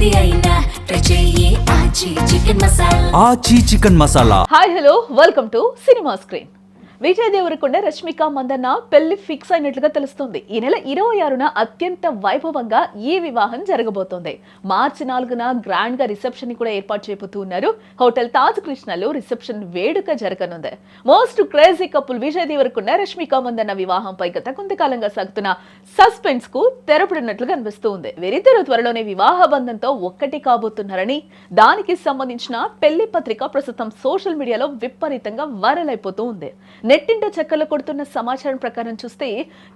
ఏది అయినా ట్రై చెయ్యి ఆచి chicken masala. Aachi chicken masala. Hi hello welcome to cinema screen. Vijay Devarakonda Rashmika Mandanna పెళ్లి ఫిక్స్ అయినట్లుగా తెలుస్తుంది. ఈ నెల 26న అత్యంత వైభవంగా ఈ వివాహం జరగబోతోంది. మార్చి 4న గ్రాండ్ గా రిసెప్షన్ ని కూడా ఏర్పాటు చేయబోతూ ఉన్నారు. హోటల్ తాజ్ కృష్ణలో రిసెప్షన్ వేడుక జరగనుంది. Most crazy couple Vijay Devarakonda Rashmika Mandanna వివాహంపై గత కొంతకాలంగా సాగుతున్న సస్పెన్స్ కు తెరపడినట్లుగా కనిపిస్తూ ఉంది. వీరిద్దరూ త్వరలోనే వివాహ బంధంతో ఒక్కటి కాబోతున్నారని, దానికి సంబంధించిన పెళ్లి పత్రిక ప్రస్తుతం సోషల్ మీడియాలో విపరీతంగా వైరల్ అయిపోతూ ఉంది. నెట్టింట చెక్కలు కొడుతున్న సమాచారం ప్రకారం చూస్తే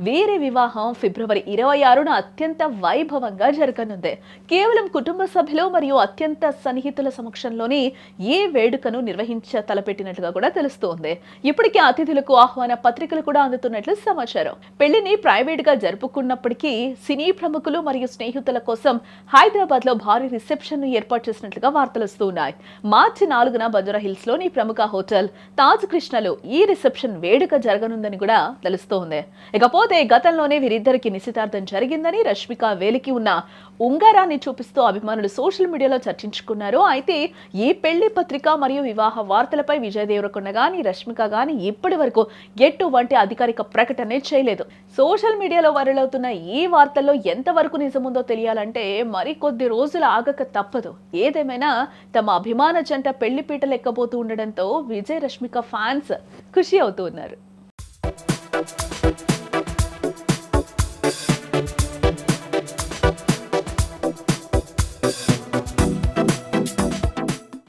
వీరి వివాహం ఫిబ్రవరి 26న అత్యంత వైభవంగా జరగనుంది. కేవలం కుటుంబ సభ్యులు మరియు అత్యంత సన్నిహితుల సమక్షంలోని ఈ వేడుకను తలపెట్టినట్లుగా కూడా తెలుస్తోంది. ఇప్పటికే అతిథులకు ఆహ్వాన పత్రికలు కూడా అందుతున్నట్లు సమాచారం. పెళ్లిని ప్రైవేట్ గా జరుపుకున్నప్పటికీ సినీ ప్రముఖులు మరియు స్నేహితుల కోసం హైదరాబాద్ లో భారీ రిసెప్షన్ ను ఏర్పాటు చేసినట్లుగా వార్తలు వస్తున్నాయి. మార్చి 4న బంజారా హిల్స్ లోని ప్రముఖ హోటల్ తాజ్ కృష్ణలో ఈ రిసెప్షన్ వేడుక జరగనుందని కూడా తెలుస్తోంది. ఇకపోతే గతంలోనే వీరిద్దరికి నిశ్చితార్థం జరిగిందని రష్మిక వేలికి ఉన్న ఉంగరాన్ని చూపిస్తూ అభిమానులు సోషల్ మీడియాలో చర్చించుకున్నారు. అయితే ఈ పెళ్లి పత్రిక మరియు వివాహ వార్తలపై విజయ్ దేవరకొండ గాని రష్మిక గాని ఇప్పటి వరకు ఎటువంటి అధికారిక ప్రకటన చేయలేదు. సోషల్ మీడియాలో వైరల్ అవుతున్న ఈ వార్తల్లో ఎంతవరకు నిజముందో తెలియాలంటే మరి కొద్ది రోజులు ఆగక తప్పదు. ఏదేమైనా తమ అభిమాన జంట పెళ్లి పీటలు ఎక్కబోతూ ఉండడంతో విజయ్ రష్మిక ఫ్యాన్స్ ఖుషి అవుతూ ఉన్నారు.